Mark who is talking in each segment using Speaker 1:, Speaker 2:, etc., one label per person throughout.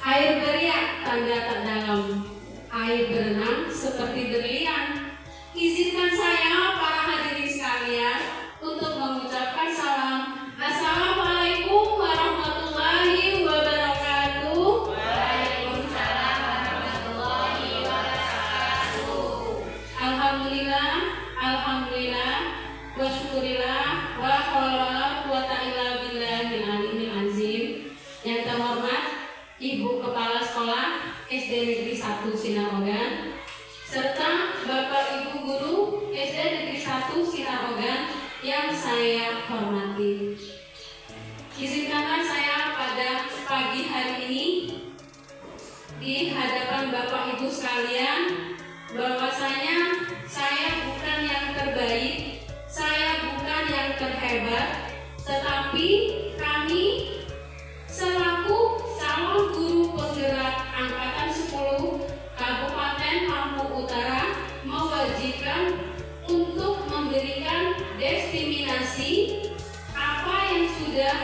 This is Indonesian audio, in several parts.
Speaker 1: Air beriak tanda tak dalam, air berenang seperti berlian. Izinkan saya para hadirin sekalian untuk mengucapkan salam. Assalamualaikum warahmatullahi wabarakatuh.
Speaker 2: Waalaikumsalam warahmatullahi wabarakatuh.
Speaker 1: Alhamdulillah, alhamdulillah, wa syukurillah, wa haula wala quwata illa billahil aliyyil azim. Yang terhormat Ibu Kepala Sekolah SD Negeri 1 Sinarogan, serta Bapak Ibu Guru SD Negeri 1 Sinarogan yang saya hormati. Izinkanlah saya pada pagi hari ini di hadapan Bapak Ibu sekalian bahwasanya saya bukan yang terbaik, saya bukan yang terhebat, tetapi kami selaku calon guru penggerak angkatan 10 Kabupaten Lampung Utara mewajibkan untuk memberikan destinasi apa yang sudah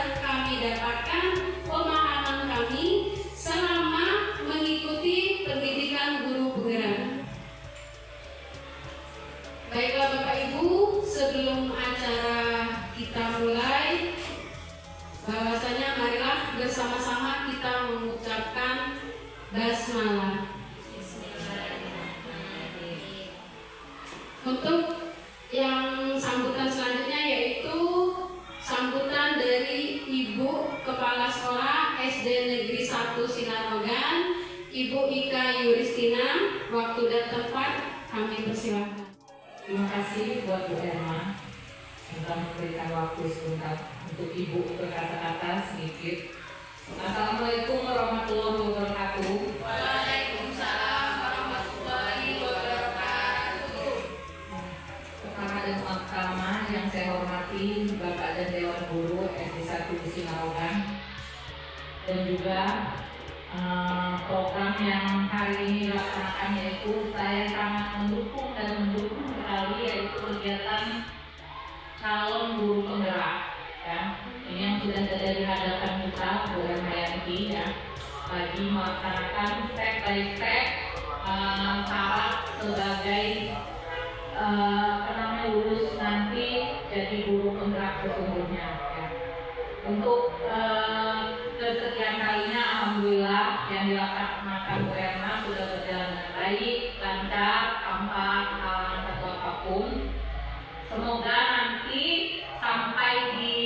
Speaker 1: Sinarogan, Ibu Ika Yuristina. Waktu dan tempat kami persilahkan.
Speaker 3: Terima kasih buat Bu Erma yang telah memberikan waktu sebentar untuk Ibu berkata-kata sedikit. Assalamualaikum warahmatullahi wabarakatuh.
Speaker 2: Waalaikumsalam warahmatullahi wabarakatuh.
Speaker 3: Pertama dan utama yang saya hormati Bapak dan Dewan Guru SD 1 di Sinarogan, dan juga program yang hari ini dilaksanakan, yaitu saya sangat mendukung sekali, yaitu kegiatan calon guru penggerak ya. Ini yang sudah ada di hadapan kita, Bu Ermayanti ya, lagi melaksanakan step by step syarat sebagai lulus nanti jadi guru penggerak sesungguhnya ya. Untuk kesekian kalinya alhamdulillah yang dilaksanakan Bu Erma sudah berjalan dengan baik, lancar, tanpa halangan satu apapun. Semoga nanti sampai di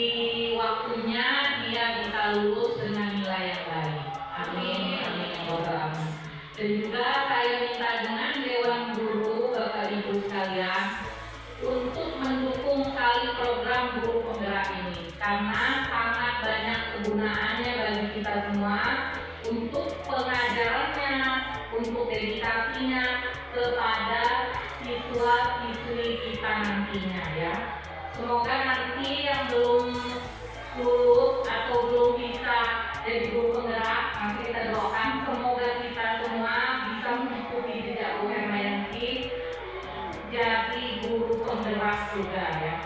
Speaker 3: waktunya dia bisa lulus dengan nilai yang baik. Amin, amin, amin. Dan juga saya minta dengan Dewan Guru, Bapak Ibu sekalian, untuk mendukung sekali program guru penggerak ini, karena sangat banyak kegunaannya bagi kita semua, untuk pengajarannya, untuk dedikasinya kepada siswa-siswi kita nantinya ya. Semoga nanti yang belum lulus atau belum bisa jadi guru penggerak, nanti kita doakan semoga kita semua bisa mengikuti jejak Bu Ermayanti jadi guru penggerak juga ya.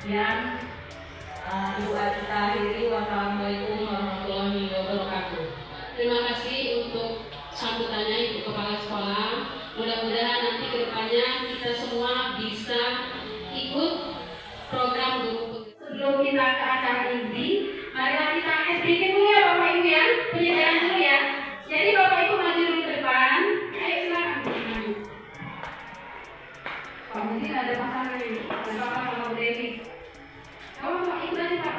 Speaker 3: Yang Ibu Adita akhiri, wassalamualaikum warahmatullahi wabarakatuh.
Speaker 1: Terima kasih untuk sambutannya Ibu Kepala Sekolah. Mudah-mudahan nanti kedepannya kita semua bisa ikut program guru. Sebelum kita ke acara inti, marilah kita sedikit dulu ya Bapak Ibu ya, penyediaan dulu ya. Jadi Bapak Ibu maju dulu ke depan. Ayo silakan. Pak Budi ada pasangan ini, ada Bapak sama Bu Dewi. Kalau Bapak ikut aja Pak,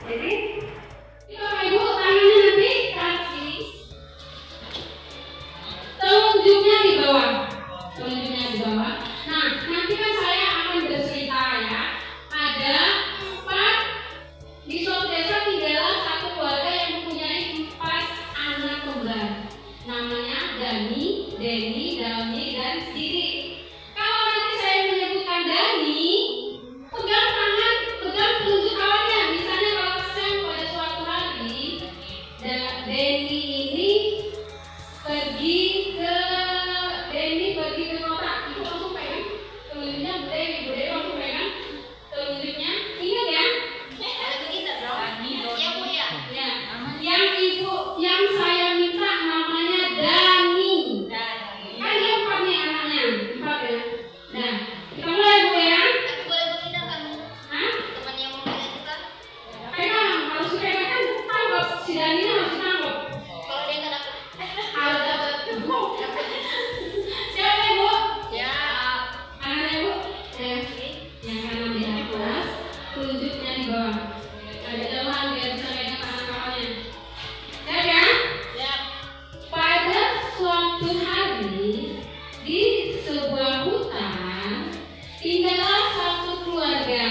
Speaker 1: jadi Bapak Ibu tangannya nanti ke sini, telunjuknya di bawah, telunjuknya di bawah. Nah, nanti kan saya akan bercerita ya. Ada 4 di suatu desa tinggallah satu keluarga yang mempunyai 4 anak kembar. Namanya Dani, Deni, Dani, dan Didi. Kalau nanti saya menyebutkan Dani, pegang tangan, pegang telunjuk kawannya. Misalnya kalau saya pada suatu hari, Deni ini pergi ke kota, Ibu langsung pegang telunjuknya Bu Dewi langsung pegang telunjuknya. Ingat ya? Ya, yang Ibu, yang saya minta namanya Dani. Kan dia 4 nih anaknya, 4 ya. Nah, kita mulai Bu ya. Hah? Pegang, harus dipegang kan tangkap, si Dani harus ditangkap. Harus dapat. Siapa Ibu? Anaknya Ibu? Yang kanan di atas, telunjuknya di bawah. Agak jauhan biar bisa pegang tangan kawannya. Siap ya? Pada suatu hari di sebuah hutan tinggallah satu keluarga.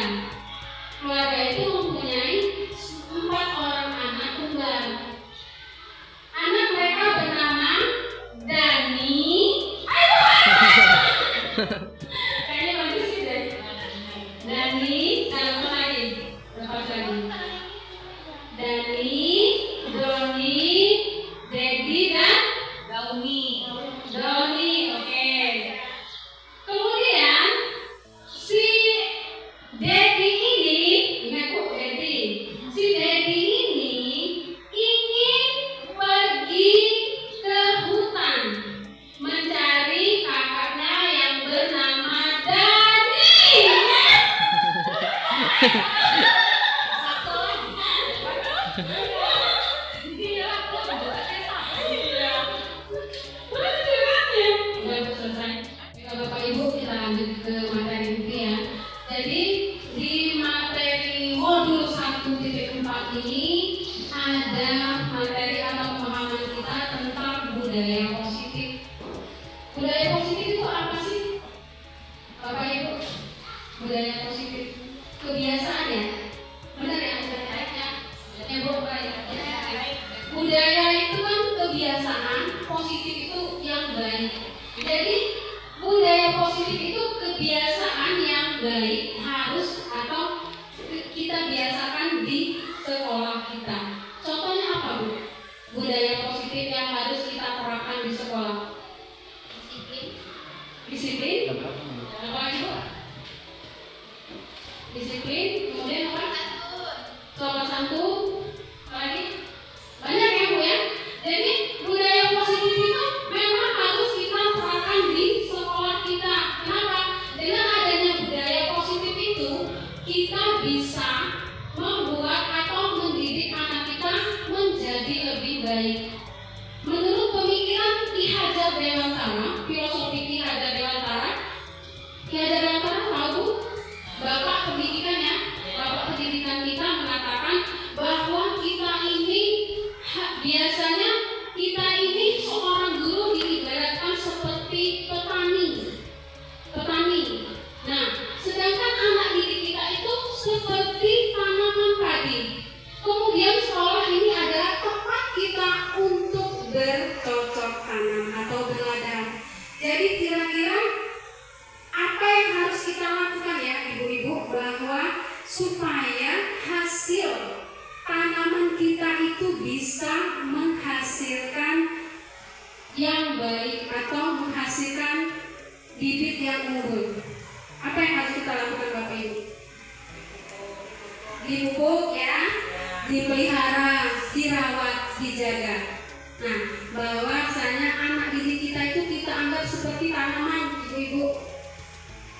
Speaker 1: Keluarga itu mempunyai 4 orang anak kembar. Anak mereka bernama Dani. Ayo. Kayaknya bagus sih deh. Dani, sama lagi. Lepas lagi. Dani, Doni, Dedi, dan Doni, oke. Kemudian si Dedi ini, ingat Bu, Dedi. Si Dedi ini ingin pergi ke hutan mencari kakaknya yang bernama Dani. Bapak Ibu, kita lanjut ke materi inti ya. Jadi di materi modul 1.4 Budaya positif, kebiasaan ya, benar ya, budaya itu kan kebiasaan, positif itu yang baik. Jadi budaya positif itu kebiasaan yang baik harus atau kita biasakan di sekolah kita. Contohnya apa, Bu? Budaya positif yang harus kita terapkan di sekolah. Disiplin. Apa lagi, Bu? Disiplin, kemudian apa? Sopan santun, apa lagi? Banyak ya, Bu ya. Jadi budaya positif itu memang harus kita terapkan di sekolah kita. Kenapa? Dengan adanya budaya positif itu kita bisa membuat atau mendidik anak kita menjadi lebih baik. Menurut pemikiran Ki Hajar Dewantara, filosofi Ki Hajar Dewantara, tahu Bapak pendidikannya, Bapak pendidikan kita mengatakan bahwa kita ini biasanya kita ini seorang guru diibaratkan seperti petani. Nah, sedangkan anak didik kita itu seperti tanaman padi. Kemudian sekolah ini adalah tempat kita untuk bercocok tanam atau berladang. Jadi kira-kira apa yang harus kita lakukan ya ibu-ibu, bahwa supaya hasil tanaman kita itu bisa menghasilkan yang baik atau menghasilkan bibit yang unggul. Apa yang harus kita lakukan Bapak Ibu? Dipupuk ya, dipelihara, dirawat, dijaga. Nah, bahwasanya anak didik kita itu kita anggap seperti tanaman, ibu-ibu.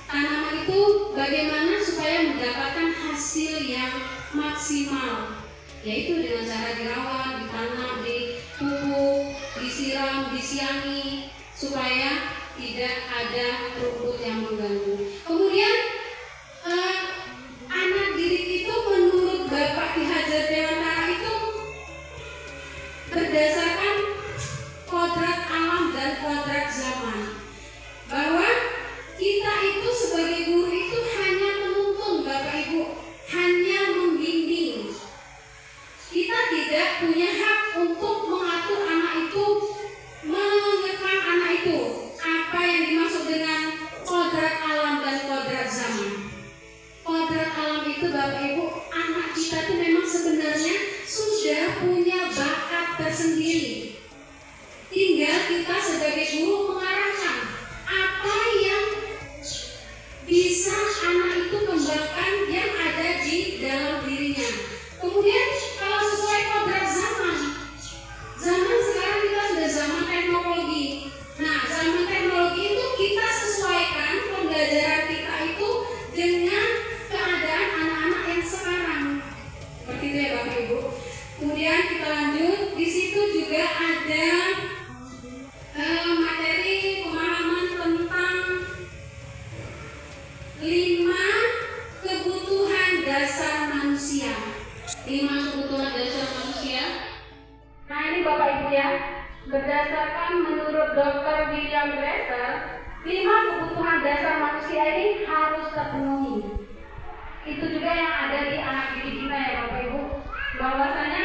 Speaker 1: Tanaman itu bagaimana supaya mendapatkan hasil yang maksimal, yaitu dengan cara dirawat, ditanam, dipupuk, disiram, disiangi, supaya tidak ada rumput yang mengganggu. Kemudian anak didik itu menurut Bapak Ki Hajar Dewantara itu berdasarkan kodrat alam dan kodrat zaman, bahwa kita itu sebagai guru itu hanya menuntun Bapak Ibu, hanya membimbing. Kita tidak punya hak untuk mengatur anak itu, mengekang anak itu. Apa yang dimaksud dengan kodrat alam dan kodrat zaman? Kodrat alam itu Bapak Ibu, anak kita itu memang sebenarnya sudah punya bakat tersendiri. Tinggal kita sebagai guru mengarahkan apa yang bisa anak itu kembangkan yang ada di dalam dirinya. Kemudian kalau sesuai kodrat zaman sekarang kita sudah zaman teknologi. Nah, zaman teknologi itu kita sesuaikan pembelajaran kita itu dengan keadaan anak-anak yang sekarang. Seperti itu ya Bapak Ibu. Kemudian kita lanjut, di situ juga ada materi pemahaman tentang 5 kebutuhan dasar manusia. 5 kebutuhan dasar manusia. Nah, ini Bapak Ibu ya, berdasarkan menurut Dr. William Glasser, 5 kebutuhan dasar manusia ini harus terpenuhi. Itu juga yang ada di anak didik kita ya Bapak Ibu, bahwasanya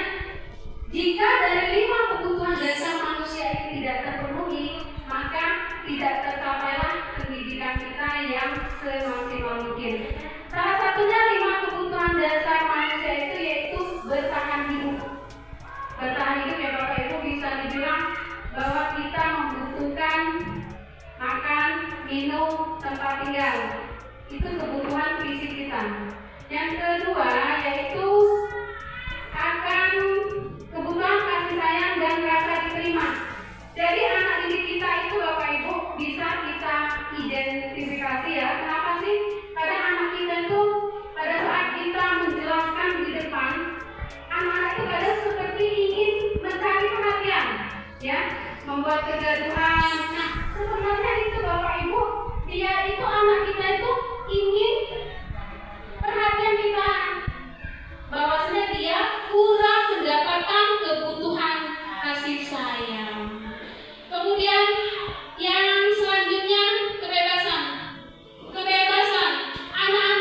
Speaker 1: jika dari 5 kebutuhan dasar manusia ini tidak terpenuhi, maka tidak tercapailah pendidikan kita yang semaksimal mungkin. Salah satunya 5 kebutuhan dasar manusia itu yaitu bertahan hidup. Bertahan hidup ya Bapak Ibu, bisa dibilang bahwa kita membutuhkan makan, minum, tempat tinggal. Itu kebutuhan fisik kita. Yang kedua yaitu akan kebutuhan kasih sayang dan rasa diterima. Jadi anak didik kita itu Bapak Ibu bisa kita identifikasi ya. Kenapa sih? Kadang anak kita itu pada saat kita menjelaskan di depan, anak-anak itu kadang seperti ingin mencari perhatian, ya, membuat kegaduhan. Nah, sebenarnya itu Bapak Ibu, dia itu anak kita itu ingin perhatian kita, bahwasanya dia kurang mendapatkan kebutuhan kasih sayang. Kemudian yang selanjutnya kebebasan. Anak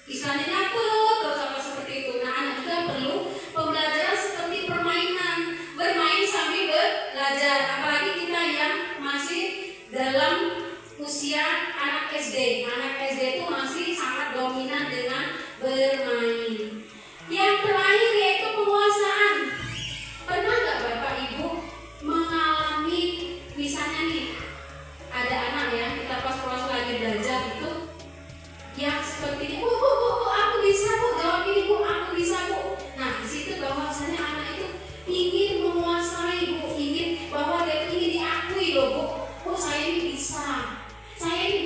Speaker 1: Istilahnya nyatet terus apa seperti itu. Nah, anak juga perlu pembelajaran seperti permainan, bermain sambil belajar. Apalagi kita yang masih dalam usia anak SD. Anak SD itu masih sangat dominan dengan bermain. Yang terakhir yaitu penguasaan. Pernah nggak Bapak Ibu mengalami misalnya nih ada anak ya, kita pas proses lagi belajar itu yang seperti ini, bu, aku bisa bu, jawab ini bu, aku bisa bu. Nah di situ bahwasanya anak itu ingin menguasai bu, ingin bahwa dia itu ingin diakui loh bu, oh saya ini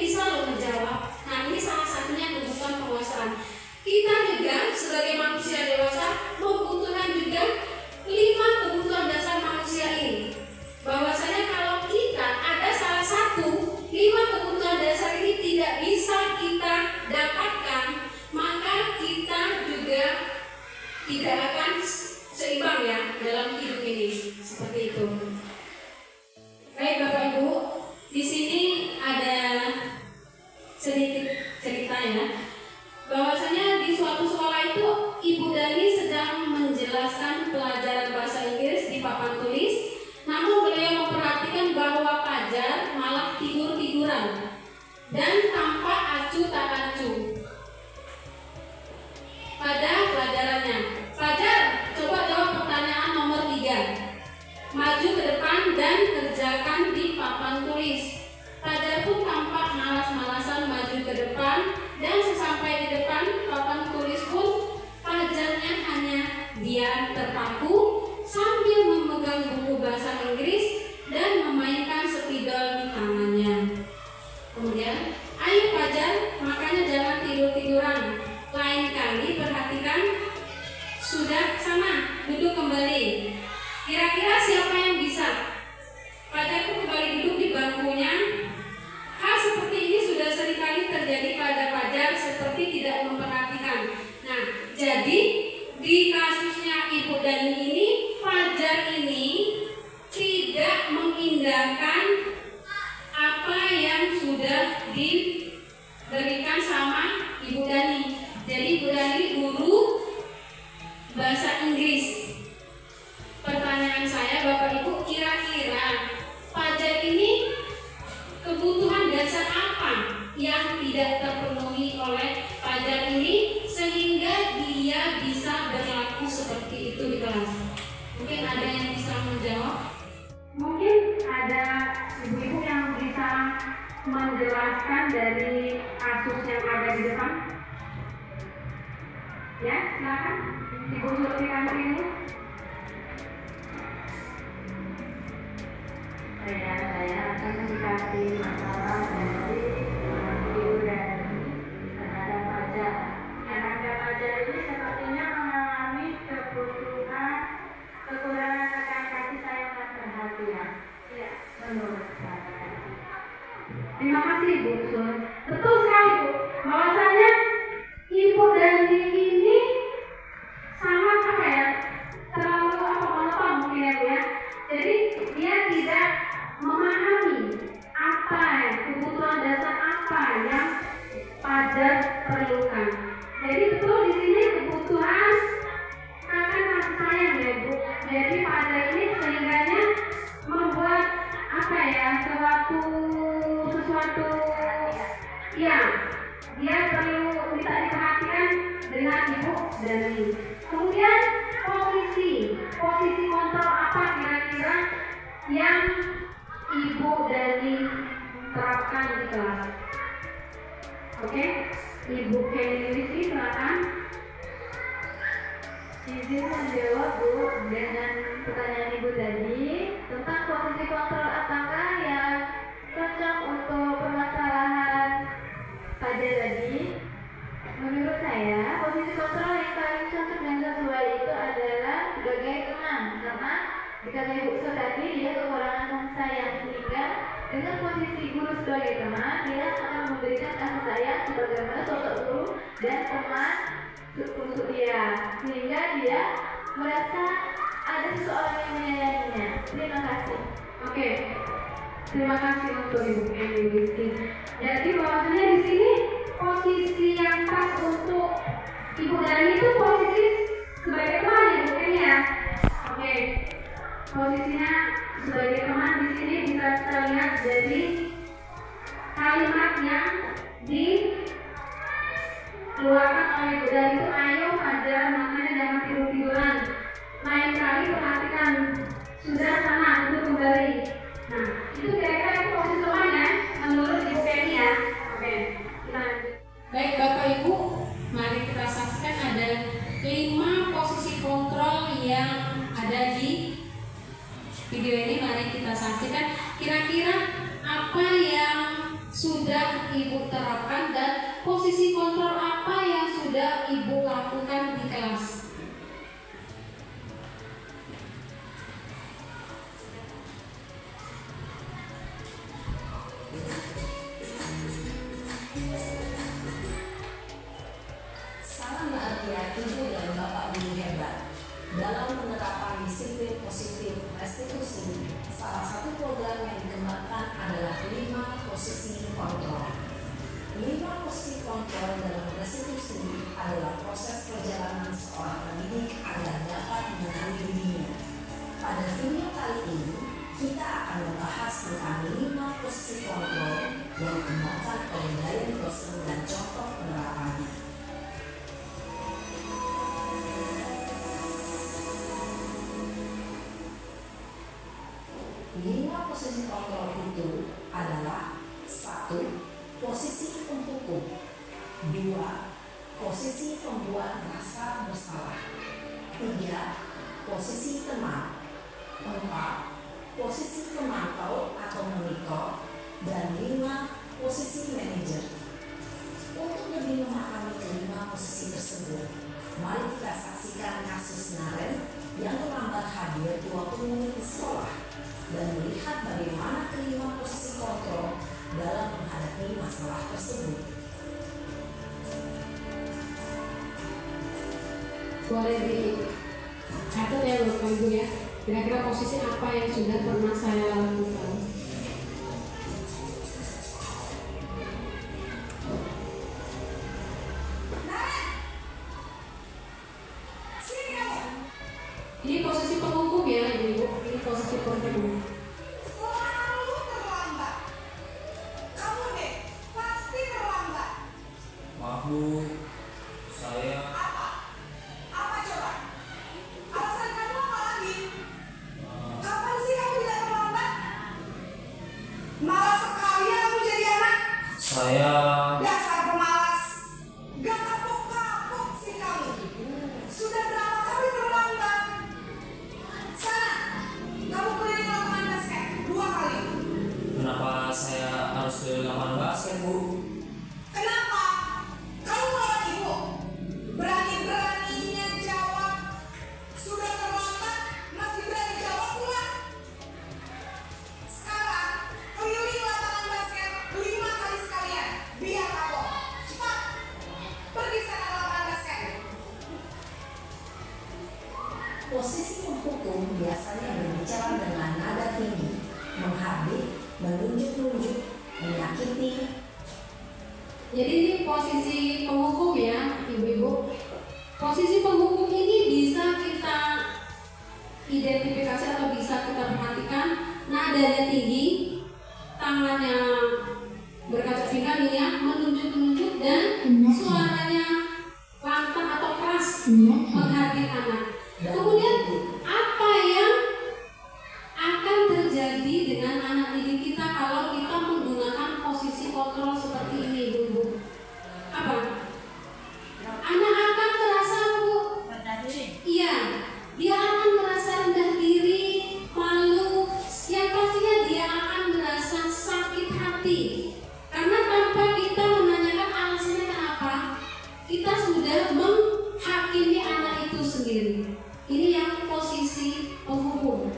Speaker 1: bisa loh menjawab. Nah ini salah satunya kebutuhan penguasaan. Kita juga sebagai manusia dewasa membutuhkan juga 5 kebutuhan dasar manusia ini. Bahwasanya kalau kita ada salah satu 5 kebutuhan dasar ini tidak bisa kita dapatkan, maka kita juga tidak akan seimbang ya dalam hidup ini. Seperti itu. Baik Bapak Ibu, di sini ada sedikit cerita ya. Bahwasanya di suatu sekolah itu Ibu Dani sedang menjelaskan pelajaran bahasa Inggris di papan tulis. Namun beliau memperhatikan bahwa Fajar malah tidur-tiduran dan tampak acuh tak acuh pada pelajarannya. Fajar, coba jawab pertanyaan nomor 3. Maju ke depan dan kerjakan di papan tulis. Fajar pun tampak malas-malasan maju ke depan dan sesampai di depan papan tulis pun Fajarnya hanya diam terpaku sambil memegang buku bahasa Inggris dan memainkan spidol di tangannya. Kemudian, ayo Fajar, makanya jangan tidur-tiduran. Lain kali perhatikan. Sudah, sana, duduk kembali. Kira-kira siapa yang bisa? Fajar pun kembali duduk di bangkunya. Hal seperti ini sudah seringkali terjadi pada Fajar seperti tidak memperhatikan. Nah, jadi di kasusnya Ibu Dani ini, Fajar ini tidak mengindahkan apa yang sudah diberikan sama Ibu Dani. Jadi Ibu Dani guru bahasa Inggris. Pertanyaan saya Bapak Ibu, kira-kira Fajar ini kebutuhan dasar apa yang tidak terpenuhi oleh Fajar ini sehingga dia bisa berlaku seperti itu di kelas? Mungkin ada yang bisa menjawab? Mungkin ada ibu-ibu yang bisa menjelaskan dari kasus yang ada di depan? Ya, silakan. Ibu Surti Kantini.
Speaker 4: Saya akan mendekati masalah dari Ibu Dani terhadap Fajar. Terhadap Fajar ini sepertinya mengalami kebutuhan kekurangan rekan kasih sayang dan perhatian. Ya, menurut saya.
Speaker 1: Terima kasih Bu Sur. Betul sekali Bu. Bahwasanya Ibu Dani ini sangat apa ya? Terlalu monoton mungkin ya Bu ya. Jadi dia tidak memahami apa kebutuhan dasar apa yang Fajar perlukan. Jadi betul di sini kebutuhan akan kasih sayang ya Bu. Jadi Fajar ini sehingganya membuat apa ya sesuatu ya dia perlu minta diperhatikan dengan Ibu Dani. Kemudian posisi kontrol apa kira-kira yang Ibu Dani terapkan di kelas? Oke, Ibu Kenny silakan.
Speaker 4: Izin menjawab Bu dengan pertanyaan Ibu tadi tentang posisi kontrol apakah yang cocok untuk permasalahan Fajar tadi. Menurut saya posisi kontrol yang paling cocok dan sesuai itu adalah sebagai teman, karena dikata Ibu Sur tadi dia kekurangan kasih sayang, sehingga dengan posisi guru sebagai teman dia akan memberikan kasih sayang sebagaimana sosok guru dan teman untuk dia, sehingga dia merasa ada seseorang yang menyayanginya. Terima kasih.
Speaker 1: Oke, terima kasih untuk Ibu Kenny. Jadi bahwasanya di sini posisi yang pas untuk
Speaker 4: Ibu Dani itu posisi sebagai teman ya mungkin ya. Oke, posisinya sebagai teman di sini bisa kita lihat dari kalimat yang dikeluarkan oleh Ibu Dani itu, ayo pada makanya jangan tidur-tiduran. Lain kali perhatikan, sudah sana untuk kembali. Nah, itu kira-kira itu posisi teman ya, menurut Ibu Penny ya. Oke, kita lanjut.
Speaker 1: Baik Bapak Ibu, mari kita saksikan ada 5 posisi kontrol yang ada di video ini. Mari kita saksikan kira-kira apa yang sudah Ibu terapkan dan posisi kontrol apa yang sudah Ibu lakukan di kelas.
Speaker 5: Salam bahagia Ibu dan Bapak Guru hebat. Dalam penerapan disiplin positif restitusi, salah satu program yang dikembangkan adalah 5 posisi kontrol. 5 posisi kontrol dalam restitusi adalah proses perjalanan seorang pendidik agar dapat mengenali dirinya. Pada video kali ini, kita akan membahas tentang 5 posisi kontrol yang dikembangkan oleh Diane Dawson dan contoh penerapannya. 5 posisi kontrol itu adalah 1. Posisi penghukum, 2. Posisi pembuat rasa bersalah, 3. Posisi teman, 4. Posisi pemantau atau monitor, dan 5. Posisi manajer. Untuk lebih memahami kelima posisi tersebut, mari kita saksikan kasus Naren yang terlambat hadir 20 menit di sekolah dan melihat bagaimana kelima posisi kontrol dalam menghadapi masalah tersebut.
Speaker 1: Boleh dicatat ya Bapak Ibu ya, kira-kira posisi apa yang sudah pernah saya lakukan. Ini posisi penghukum ya Ibu, ini posisi penghukum.
Speaker 2: Selalu terlambat. Kamu deh, pasti terlambat.
Speaker 6: Maaf Bu, saya
Speaker 2: Apa? Apa coba? Alasan kamu apa lagi? Kapan sih kamu tidak terlambat? Malas sekali ya kamu jadi anak.
Speaker 6: saya
Speaker 2: Dasar pemalas. Gak kapok-kapok sih kamu. Sudah berapa kali terlambat? Sana, kamu keliling lapangan basket 2 kali.
Speaker 6: kenapa saya harus keliling lapangan basket Bu?
Speaker 2: Kenapa? Kamu melawan ibu. Berani-beraninya jawab. Sudah terlambat, masih berani jawab pula. Sekarang, keliling lapangan basket 5 kali sekalian. Biar kapok. Cepat. Pergi sana ke lapangan basket.
Speaker 5: Posisi penghukum biasanya berbicara dengan nada tinggi, menghardik, menunjuk-nunjuk, menyakiti.
Speaker 1: Jadi ini posisi penghukum ya Ibu-Ibu. Posisi penghukum ini bisa kita identifikasi atau bisa kita perhatikan, nadanya tinggi, tangannya berkaca pinggang ini ya, menunjuk-nunjuk, dan suaranya lantang atau keras, menghardik anak. Kemudian apa yang akan terjadi dengan anak didik kita kalau kita menggunakan posisi kontrol seperti ini Ibu-Ibu? Apa? Anak akan merasa Bu, iya, dia akan merasa rendah diri, malu, yang pastinya dia akan merasa sakit hati. Karena tanpa kita menanyakan alasannya kenapa, kita sudah menghakimi anak itu sendiri. Ini yang posisi penghukum.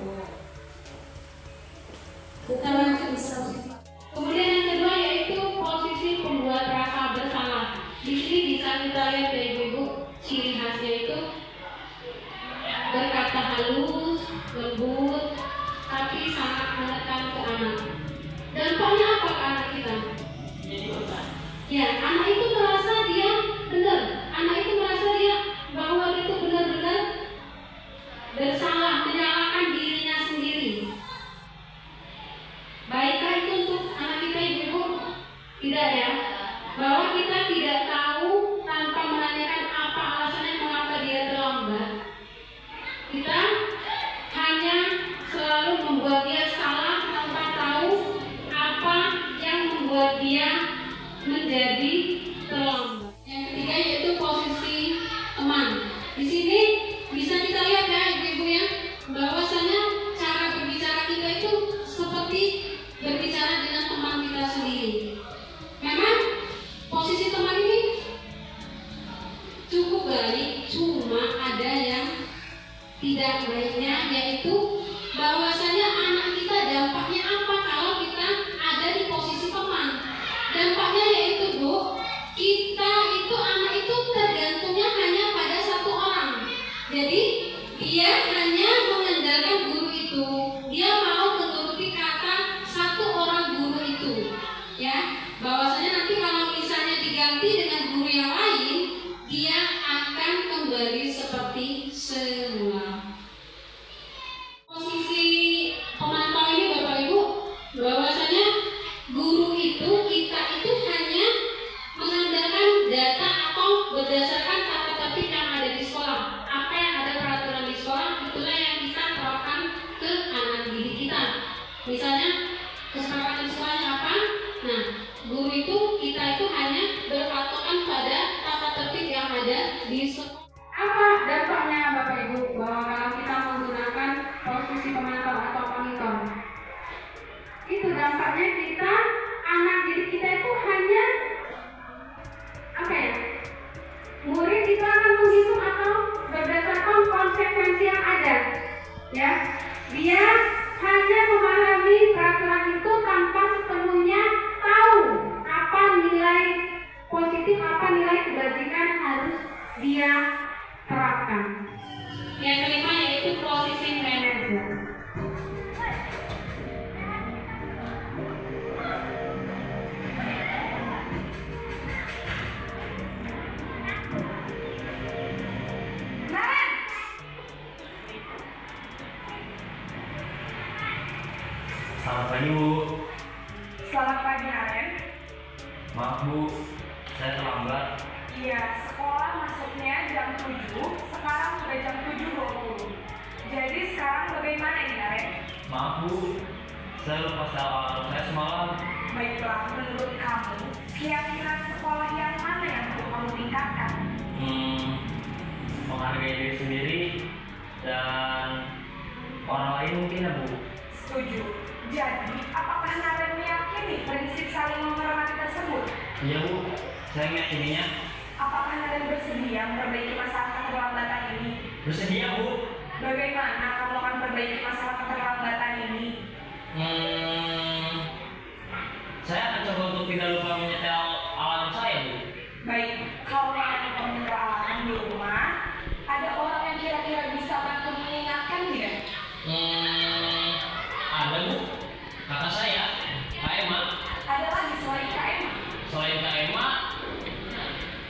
Speaker 1: Kita lanjut. Kemudian yang kedua yaitu posisi pembuat rasa bersalah. Di sini bisa kita lihat ya Ibu-Ibu, ciri khasnya itu berkata halus, lembut, tapi sangat menekan ke anak. Dampaknya apa ke anak kita? Ya, anak itu merasa dia benar. Anak itu merasa dia tidak baiknya, yaitu bahwasanya anak kita dampaknya apa kalau kita ada di posisi teman. Dampaknya yaitu Bu, kita itu anak itu tergantungnya hanya pada satu orang. Jadi dia hanya mengandalkan guru itu, dia mau menuruti kata satu orang guru itu, ya. Bahwasanya nanti kalau misalnya diganti dengan guru yang lain, dia akan kembali seperti semula. Posisi pemantau ini Bapak Ibu, bahwasanya guru itu, kita itu hanya mengandalkan data atau berdasarkan tata tertib yang ada di sekolah. Apa yang ada peraturan di sekolah, itulah yang kita terapkan ke anak didik kita. Misalnya kesepakatan sekolahnya apa? Nah, guru itu, kita itu hanya berpatokan pada tata tertib yang ada di sekolah. Apa dampaknya Bapak Ibu bahwa kalau kita menggunakan posisi pemantau atau monitor? Itu dampaknya kita, anak didik kita itu hanya apa ya? Murid itu akan menghitung atau berdasarkan konsekuensi yang ada, ya. Dia hanya memahami peraturan itu tanpa sepenuhnya tahu apa nilai positif, apa nilai kebajikan harus dia terapkan. Yang kelima yaitu posisi manajer.
Speaker 6: Selamat pagi Bu.
Speaker 2: Selamat pagi Aren.
Speaker 6: Maaf Bu, saya terlambat.
Speaker 2: Iya, sekolah masuknya jam 7, sekarang sudah jam 7.20. Jadi sekarang bagaimana ini Aren?
Speaker 6: Maaf Bu, saya lupa alarm saya semalam.
Speaker 2: Baiklah, menurut kamu, kira-kira sekolah yang mana yang perlu kamu tingkatkan?
Speaker 6: Menghargai diri sendiri dan orang lain mungkin ya Bu.
Speaker 2: Setuju. Jadi, apakah Naren meyakini prinsip saling menghormati tersebut?
Speaker 6: Iya Bu, saya meyakininya.
Speaker 2: Apakah Naren bersedia memperbaiki masalah keterlambatan ini?
Speaker 6: Bersedia Bu.
Speaker 2: Bagaimana kamu akan perbaiki masalah keterlambatan ini?
Speaker 6: Saya akan coba untuk tidak lupa menyetel alarm saya Bu.
Speaker 2: Baik, kalau Naren lupa menyetel alarm di rumah, ada orang yang kira-kira bisa bantu mengingatkan tidak?
Speaker 6: Ada Bu, kakak saya, Kak Emma.
Speaker 2: Ada lagi selain Kak Emma?
Speaker 6: Selain Kak Emma,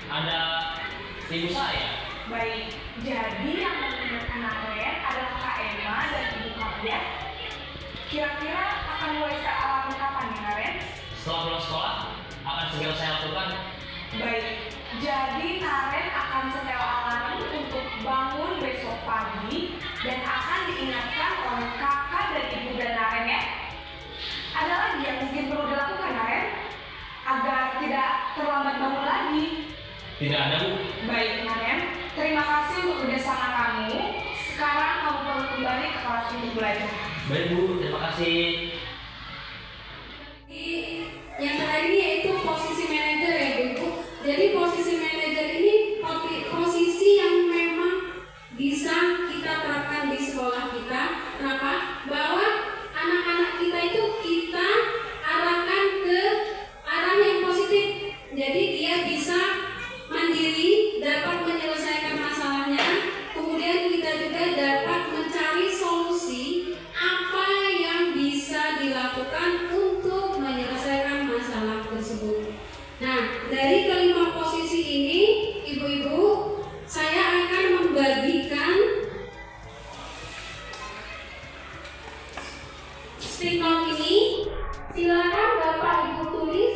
Speaker 6: ada ibu saya.
Speaker 2: Baik, jadi yang mengingatkan Naren adalah Kak Emma dan ibu kalian. Kira-kira akan mulai set alarm kapan ya Naren?
Speaker 6: Setelah pulang sekolah, akan segera saya lakukan.
Speaker 2: Baik, jadi Naren akan setel alarm untuk bangun besok pagi dan akan diingatkan oleh kakak dan ibu dan Naren ya. Ada lagi yang mungkin perlu dilakukan Naren agar tidak terlambat bangun lagi?
Speaker 6: Tidak ada Bu.
Speaker 2: Baik Naren, terima kasih untuk kerjasama kamu. Sekarang kamu perlu kembali ke kelas untuk belajar.
Speaker 6: Baik Bu, terima kasih.
Speaker 1: Yang terakhir ini yaitu posisi manajer ya Bu. Jadi posisi manajer ini posisi yang memang bisa kita terapkan di sekolah kita. Kenapa? Bahwa anak-anak kita itu kita arahkan ke arah yang positif. Jadi dia bisa mandiri, dapat menyelesaikan masalahnya. Kemudian kita juga dapat mencari solusi apa yang bisa dilakukan untuk menyelesaikan masalah tersebut. Nah, dari kelima posisi ini, ibu-ibu, saya akan membagikan stick note ini. Silakan Bapak Ibu tulis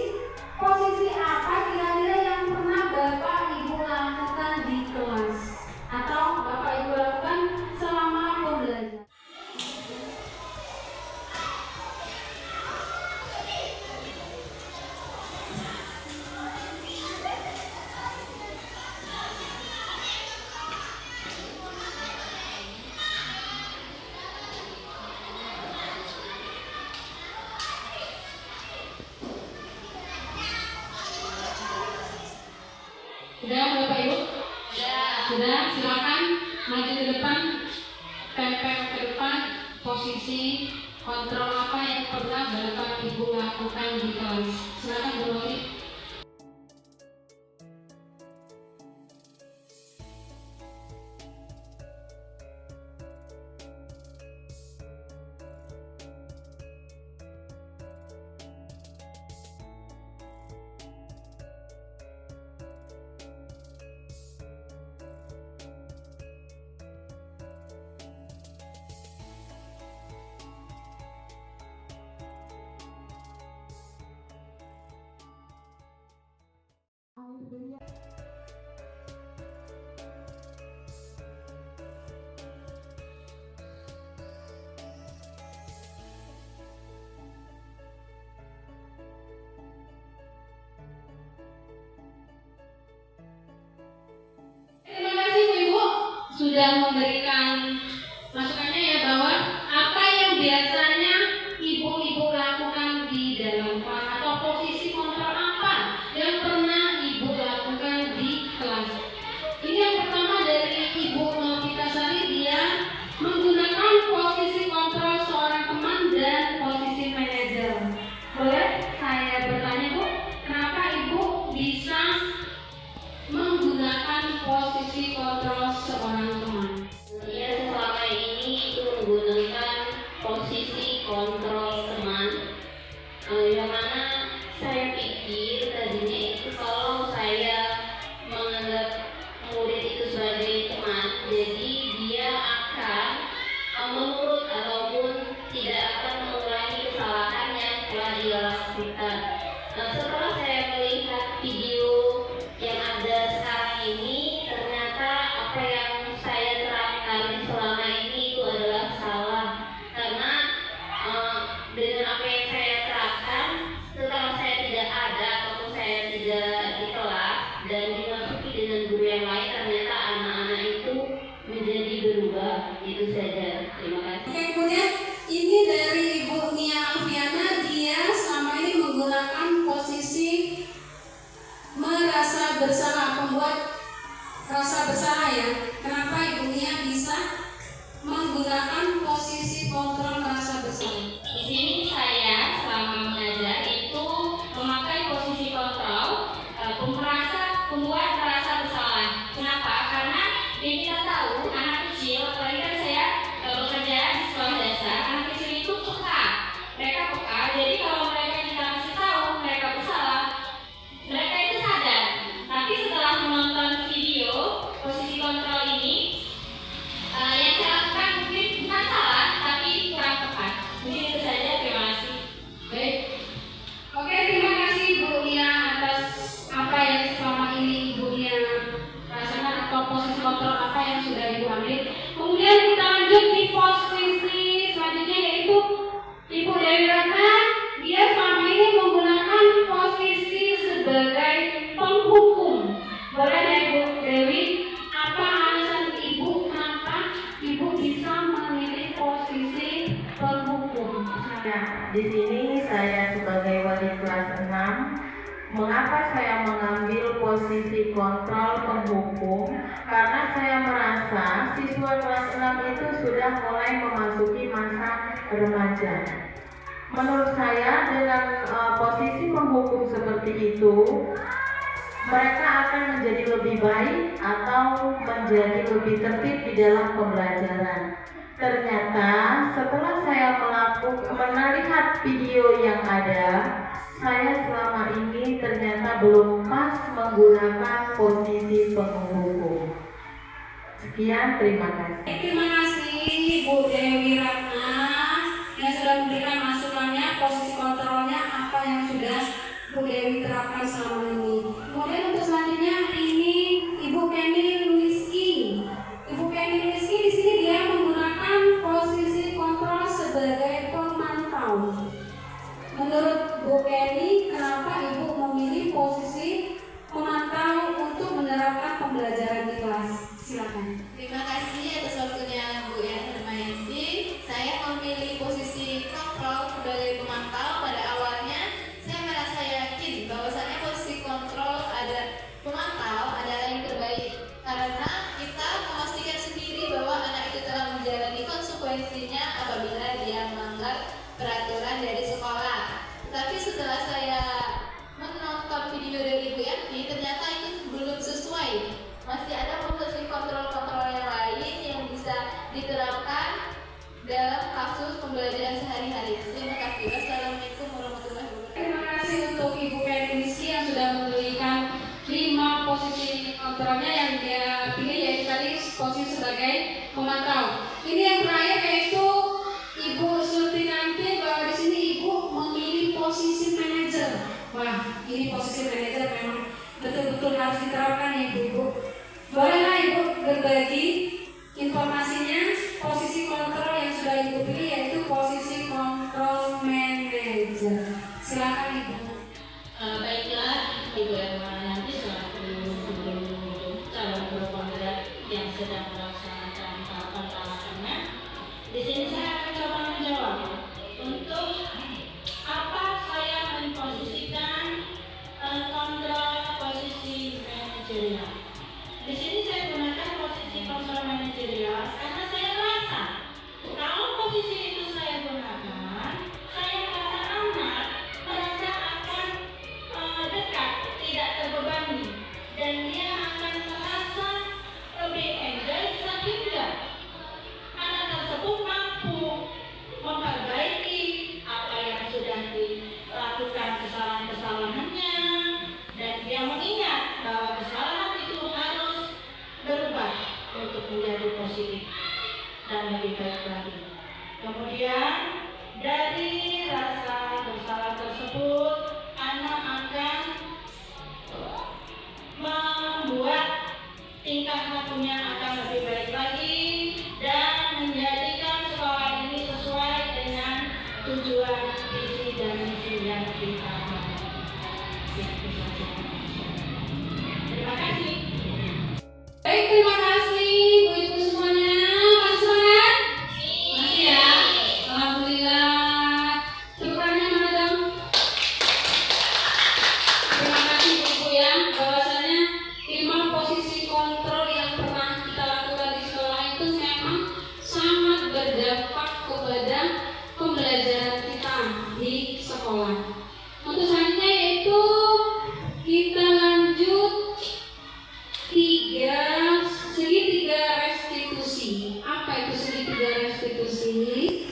Speaker 1: posisi apa kira-kira yang pernah Bapak Ibu lakukan di kelas atau Bapak Ibu lakukan selama pembelajaran. Sudah Bapak Ibu? Sudah, silakan maju ke depan. PPL ke depan, posisi kontrol apa yang pernah Bapak Ibu lakukan di kelas? Silakan Bu Loli. Terima kasih Bu Ibu sudah memberikan masukannya ya, bahwa apa yang biasanya ibu-ibu lakukan di dalam kelas atau posisi kontrol apa yang pernah ibu lakukan di kelas. Ini yang pertama dari Ibu Novita Sari, dia menggunakan posisi kontrol seorang teman dan posisi manajer. Boleh saya bertanya Bu, kenapa Ibu bisa menggunakan posisi kontrol seorang teman?
Speaker 7: Saya selama ini itu menggunakan posisi kontrol teman, yang mana saya pikir tadinya itu kalau saya menganggap murid itu sebagai teman, jadi dia akan menurut ataupun tidak akan mengulangi kesalahan yang telah dia lakukan. Setelah saya melihat video yang ada sekarang ini, ternyata apa yang saya terapkan selama ini itu adalah salah, karena dengan apa yang saya terapkan, setelah saya tidak ada ataupun saya tidak di kelas dan dimasuki dengan guru yang lain, ternyata anak-anak itu menjadi berubah. Itu saja. Terima kasih.
Speaker 1: Oke, kemudian ini dari Ibu Nia Alfiana, dia selama ini menggunakan posisi merasa bersalah, membuat rasa bersalah ya. Kenapa Ibu Nia bisa menggunakan posisi kontrol merasa bersalah?
Speaker 7: Di sini saya selama mengajar itu memakai posisi kontrol, membuat merasa bersalah. Kenapa? Karena yang kita tahu anak kecil, apalagi kan saya bekerja di sekolah dasar, anak kecil itu peka. Mereka peka, jadi kalau mereka kita kasih tahu mereka bersalah, mereka itu sadar. Tapi setelah menonton video posisi kontrol ini, yang saya lakukan mungkin bukan salah, tapi kurang tepat. Mungkin itu saja. Terima kasih.
Speaker 1: Baik. Oke, terima kasih Bu Nia atas apa yang selama ini Ibu Nia rasakan atau posisi kontrol apa yang sudah Ibu ambil. Kemudian kita lanjut di posisi selanjutnya, yaitu Ibu Dewi Ratna. Dia selama ini menggunakan posisi sebagai penghukum. Boleh ya Ibu Dewi, apa alasan Ibu, kenapa Ibu bisa memilih posisi penghukum?
Speaker 8: Ya, di sini saya sebagai wali kelas 6, mengapa saya mengambil posisi kontrol penghukum? Karena saya merasa siswa kelas 6 itu sudah mulai memasuki masa remaja. Menurut saya dengan posisi penghukum seperti itu, mereka akan menjadi lebih baik atau menjadi lebih tertib di dalam pembelajaran. Ternyata setelah saya melihat video yang ada, saya selama ini ternyata belum pas menggunakan posisi penghukum. Sekian, terima kasih.
Speaker 1: Terima kasih Bu Dewi Ratna yang sudah memberikan masukannya, posisi kontrolnya apa yang sudah Bu Dewi terapkan selama ini. Kemudian untuk selanjutnya ini Ibu Kenny Luiski. Ibu Kenny Luiski di sini dia menggunakan posisi kontrol sebagai pemantau. Menurut Bu Kenny, kenapa Ibu memilih posisi pemantau untuk menerapkan pembelajaran di kelas? Silakan.
Speaker 9: Terima kasih atas waktunya Bu Hermayanti. Saya memilih posisi kontrol sebagai pemantau. Pada awalnya saya merasa yakin bahwasannya posisi kontrol ada pemantau adalah yang terbaik, karena kita memastikan sendiri bahwa anak itu telah menjalani konsultasi
Speaker 1: saya pilih yaitu tadi posisi sebagai pemantau. Ini yang terakhir yaitu Ibu Surtinanti, bahwa di sini Ibu memilih posisi manajer. Wah, ini posisi manajer memang betul-betul harus diterapkan ya Ibu. Bolehlah Ibu berbagi informasinya, posisi kontrol yang sudah Ibu pilih yaitu posisi kontrol manager. Silakan Ibu.
Speaker 7: Baiklah Ibu Erma, nanti selaku calon guru penggerak yang sedang melaksanakan tahapan-tahapannya, di sini saya akan coba menjawab untuk apa saya memposisikan kontrol posisi manajerial. Di sini saya gunakan posisi kontrol manajerial karena saya merasa kalau posisi itu saya gunakan, saya merasa aman, merasa akan dekat, tidak terbebani, dan dia akan merasa lebih enjoy sehingga anak tersebut mampu memperbaiki apa yang sudah dilakukan kesalahan-kesalahannya, dan dia mengingat bahwa kesalahan itu harus berubah untuk menjadi positif dan lebih baik lagi. Kemudian dari rasa bersalah tersebut, anak akan membuat tingkah lakunya akan lebih baik lagi dan menjadikan sekolah ini sesuai dengan tujuan, visi, dan misi yang kita miliki. Terima kasih.
Speaker 1: Baik, terima kasih Ibu-Ibu semuanya. Masih semangat? Masih ya? Alhamdulillah. Tepukannya mana dong? Terima kasih Ibu ya, bahwasanya 5 posisi kontrol yang pernah kita lakukan di sekolah itu memang sangat berdampak kepada pembelajaran kita di sekolah. Untuk selanjutnya yaitu kita lanjut segitiga restitusi. Apa itu segitiga restitusi?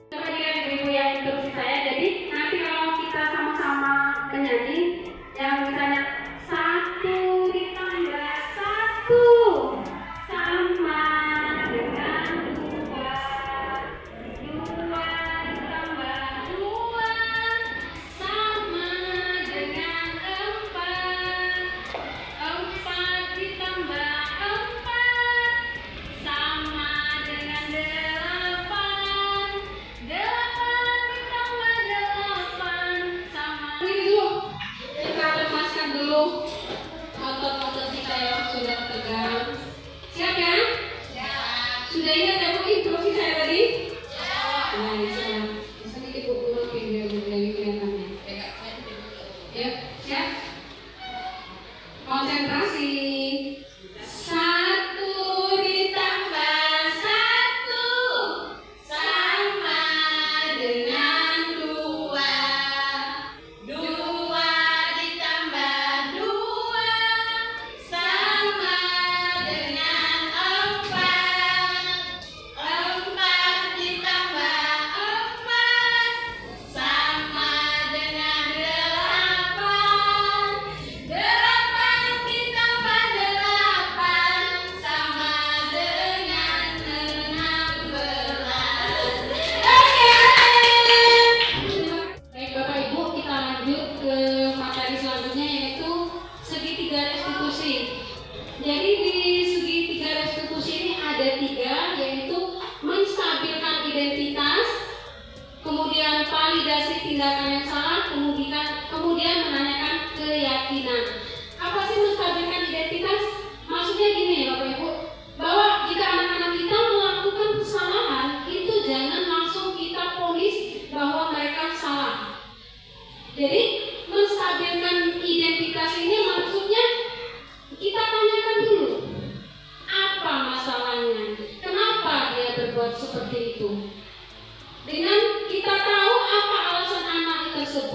Speaker 1: Perhatikan Ibu yang instruksi saya. Jadi nanti kalau kita sama-sama menyanyi, yang misalnya 1 ditambah 1 sama dengan 2, 2 ditambah 2 sama dengan 4, 4 ditambah 4 sama dengan 8, 8 ditambah 8 sama. Ini dulu, kita lemaskan dulu otot-otot kita yang sudah tegang. Siap ya? Sudah ingat ya Bu instruksi saya tadi? Nah, siap. Misalnya Ibu dulu biar lebih kelihatannya. Ya, siap? Konsentrasi. 1 ditambah 1 sama dengan 2, 2 ditambah 2 sama dengan 4, 4 ditambah 4 sama dengan 8, 8 ditambah 8 sama dengan 16. Baik Bapak Ibu, kita lanjut ke materi selanjutnya yaitu segitiga restitusi. Jadi di segitiga restitusi ini ada 3, yaitu menstabilkan identitas, kemudian validasi tindakan yang salah, kemudian menanyakan keyakinan. Apa sih menstabilkan identitas? Maksudnya gini ya Bapak Ibu, bahwa jika anak-anak kita melakukan kesalahan, itu jangan langsung kita vonis bahwa mereka salah. Jadi menstabilkan identitas ini maksudnya kita tanyakan dulu apa masalahnya, kenapa dia berbuat seperti itu. Dengan kita tahu apa alasan anak tersebut,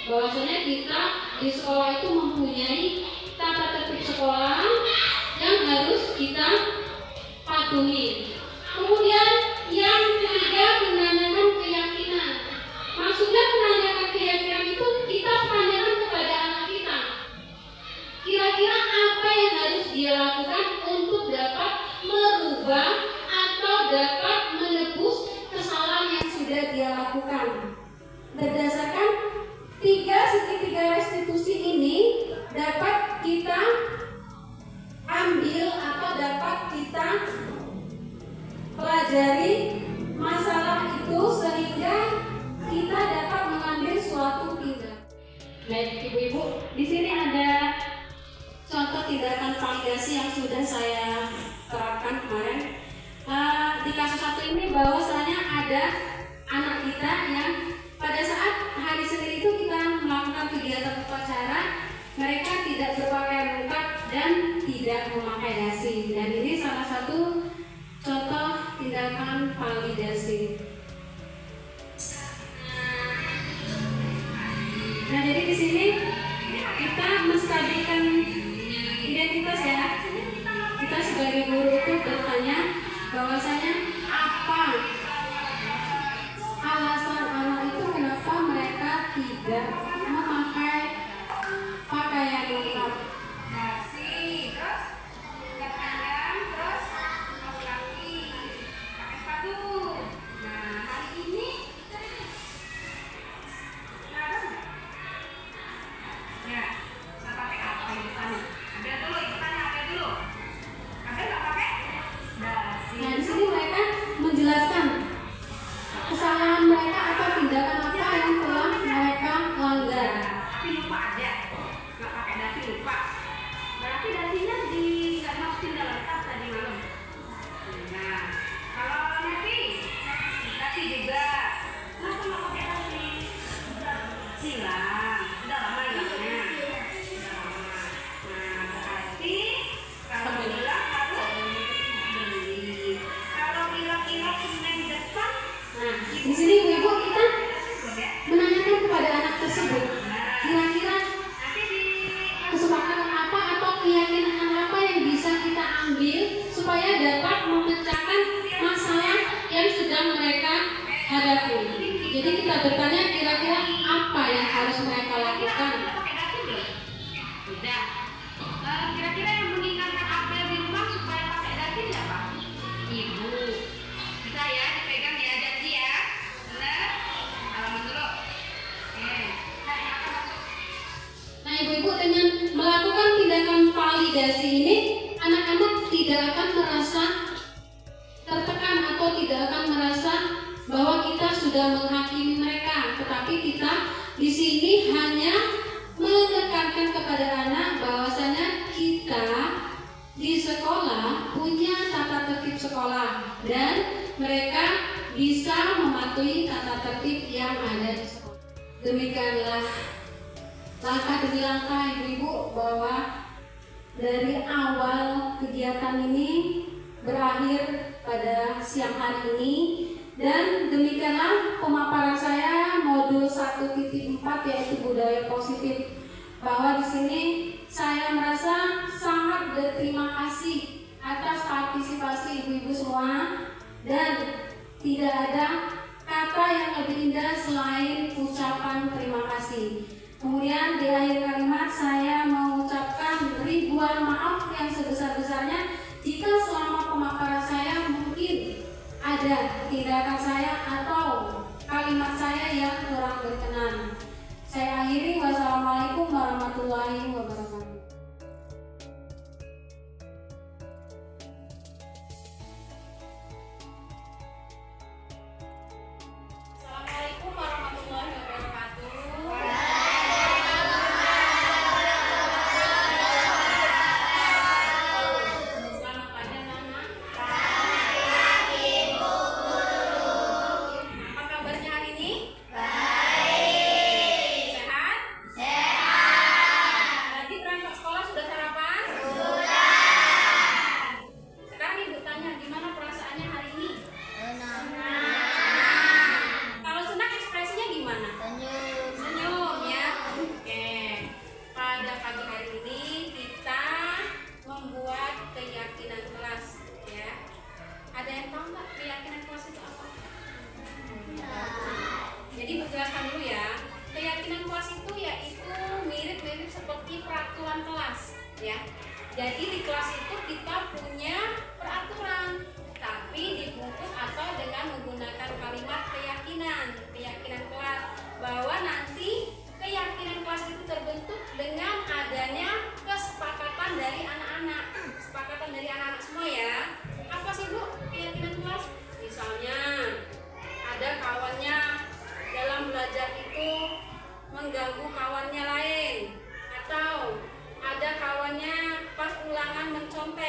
Speaker 1: bahwasanya kita di sekolah itu mempunyai tata tertib sekolah yang harus kita patuhi. Kemudian yang ketiga, menanyakan keyakinan. Maksudnya menanyakan keyakinan itu kita menanyakan kepada anak kita. Kira-kira apa yang harus dia lakukan untuk dapat merubah atau dapat menebus kesalahan yang sudah dia lakukan. Berdasarkan segitiga restitusi ini dapat kita ambil atau dapat kita pelajari masalah itu sehingga kita dapat mengambil suatu tindakan. Baik ibu-ibu, di sini ada contoh tindakan validasi yang sudah saya terapkan kemarin. Di kasus satu ini bahwasanya ada anak kita yang pada saat hari Senin itu kita melakukan kegiatan upacara, mereka tidak berpakaian lengkap dan tidak memakai dasi. Dan ini salah satu contoh tindakan validasi. Nah, jadi di sini kita menstabilkan identitas ya. Kita sebagai guru itu bertanya bahwasanya apa alasan anak itu kenapa mereka tidak memakai pakaian lengkap.
Speaker 2: Dasi, terus ikat pinggang, terus kaos kaki, pakai sepatu. Nah, hari ini ada nggak? Ya, saya pakai apa ikutannya? Ada dulu ikutannya, apa dulu? Ada nggak pakai? Dasi.
Speaker 1: Nah, di sini mereka menjelaskan kesalahan mereka atau tindakan apa yang telah mereka langgar.
Speaker 2: Tapi lupa aja, nggak pakai dasi lupa. Berarti dasinya nggak masukin dalam tas tadi malam. Nah, kalau nanti dasi juga, kenapa nggak pakai dasi? Silang, udah lama hilangnya. Nah, berarti kalau hilang harus beli. Kalau hilang-hilang Senin depan,
Speaker 1: Nah, di sini ibu kita menanyakan kepada anak tersebut, kira-kira kesepakatan apa atau keyakinan apa yang bisa kita ambil supaya dapat memecahkan masalah yang sedang mereka hadapi. Jadi kita bertanya kira-kira apa yang harus mereka lakukan.
Speaker 2: udah. Kira-kira yang mengingatkan apel di rumah supaya pakai dasi siapa? Ibu. Bisa ya, dipegang ya, janji ya. Bener? Halaman dulu. Nah, yang akan masuk.
Speaker 1: Nah, ibu-ibu dengan melakukan tindakan validasi ini, anak-anak tidak akan merasa tertekan atau tidak akan merasa bahwa kita sudah menghakimi mereka, tetapi kita di sini hanya menekankan kepada anak bahwasanya kita di sekolah punya tata tertib sekolah dan mereka bisa mematuhi tata tertib yang ada di sekolah. Demikianlah langkah demi langkah ibu-ibu bahwa dari awal kegiatan ini berakhir pada siang hari ini, dan demikianlah pemaparan saya modul 1.4 yaitu budaya positif, bahwa di sini saya merasa sangat berterima kasih atas partisipasi ibu-ibu semua, dan tidak ada kata yang lebih indah selain ucapan terima kasih. Kemudian di akhir kalimat saya mengucapkan ribuan maaf yang sebesar-besarnya jika selama pemaparan saya mungkin ada tindakan saya atau kalimat saya yang kurang berkenan. Saya akhiri, wassalamualaikum warahmatullahi wabarakatuh.
Speaker 9: Assalamualaikum warahmatullahi wabarakatuh. Selamat pagi anak-anak. Apa kabarnya hari ini? Baik. Sehat? Sehat. Tadi berangkat
Speaker 1: Jadi di kelas itu kita punya peraturan, tapi dibungkus atau dengan menggunakan kalimat keyakinan kelas, bahwa nanti keyakinan kelas itu terbentuk dengan adanya kesepakatan dari anak-anak. Kesepakatan dari anak-anak semua ya. Apa sih Bu keyakinan kelas? Misalnya ada kawannya dalam belajar itu mengganggu kawannya lain, atau ada kawannya pas ulangan mencontek.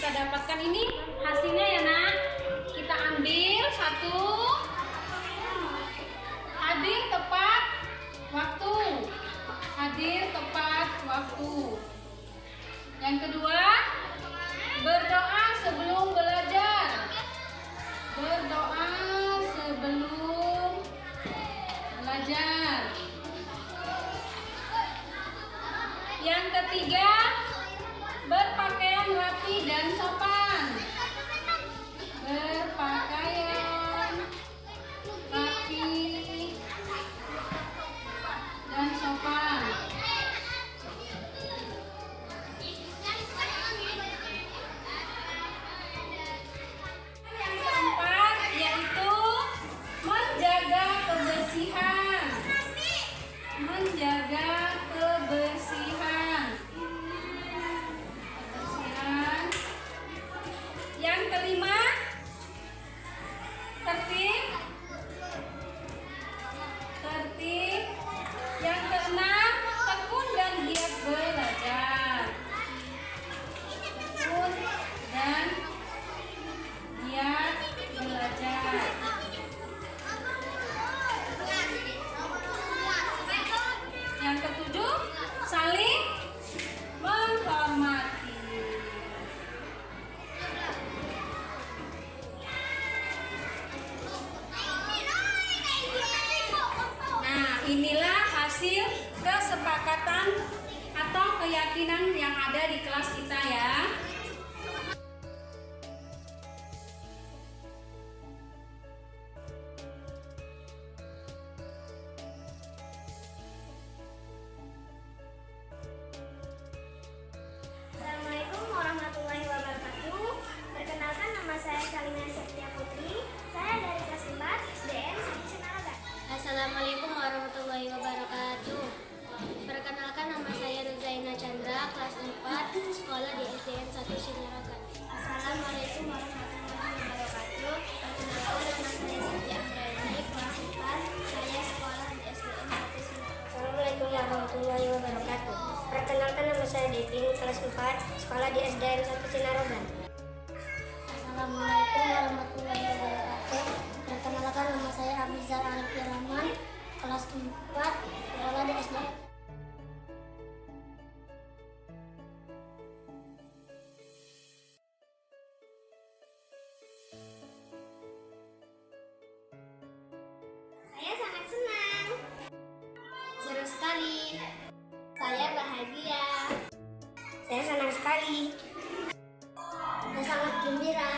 Speaker 1: kita dapatkan ini hasilnya ya nak. Kita ambil satu, hadir tepat waktu, hadir tepat waktu. Yang kedua, berdoa sebelum belajar, berdoa sebelum belajar. Yang ketiga, berpakaian rapi dan sopan, berpakaian rapi dan sopan. Yang keempat yaitu menjaga kebersihan, menjaga kebersihan. Yang kelima, tertib. Yang keenam, tekun dan giat belajar. Tekun dan giat belajar. Yang ketujuh, saling menghormati. Nah, inilah hasil kesepakatan atau keyakinan yang ada di kelas kita ya.
Speaker 10: Assalamualaikum warahmatullahi wabarakatuh. Perkenalkan, nama saya Salina Septia Putri. Saya dari kelas 4 SDN 1 Sinaragan.
Speaker 11: Assalamualaikum warahmatullahi wabarakatuh. Perkenalkan, nama saya Ruzaina Chandra, kelas 4, sekolah di SDN 1 Sinaragan.
Speaker 10: Assalamualaikum warahmatullahi wabarakatuh. Perkenalkan, nama saya Siti Apreni, kelas 4. Saya sekolah di SDN 1 Sinaragan.
Speaker 11: Assalamualaikum warahmatullahi wabarakatuh. Perkenalkan, nama saya Detin, kelas 4, sekolah di SDN 1 Sinaragan. Assalamualaikum warahmatullahi wabarakatuh. Perkenalkan, nama saya Abizar Arif Rahman, kelas 4, sekolah di SDN.
Speaker 10: Saya sangat senang. Seru sekali. Saya bahagia.
Speaker 11: Saya senang sekali.
Speaker 10: Saya sangat gembira.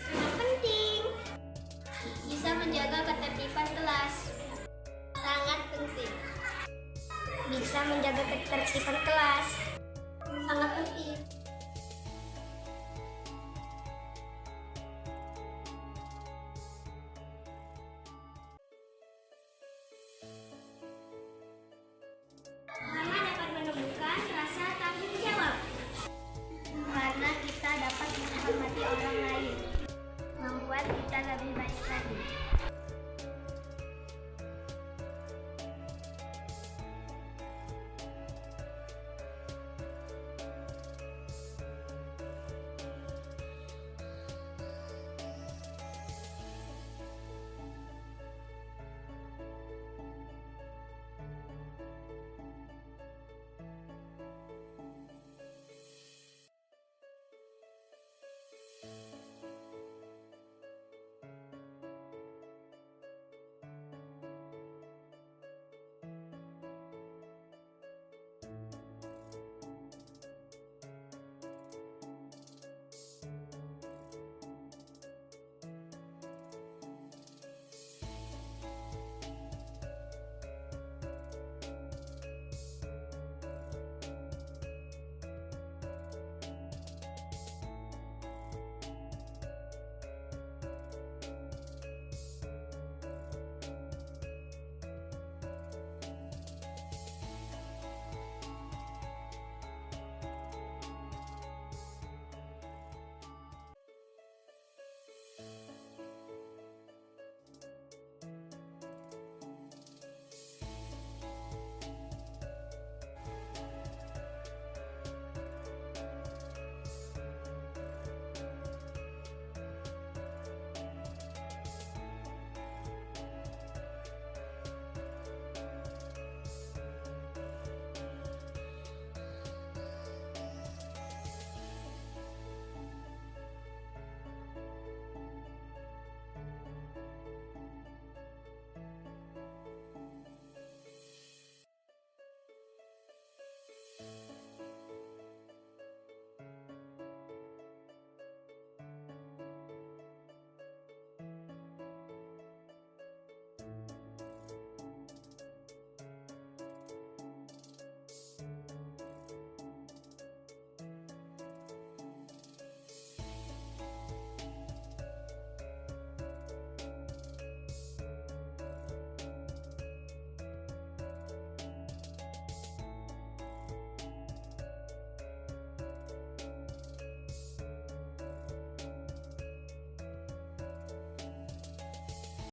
Speaker 10: Sangat penting. Bisa menjaga ketertiban kelas. Sangat penting.
Speaker 11: Bisa menjaga ketertiban kelas.
Speaker 10: Sangat penting.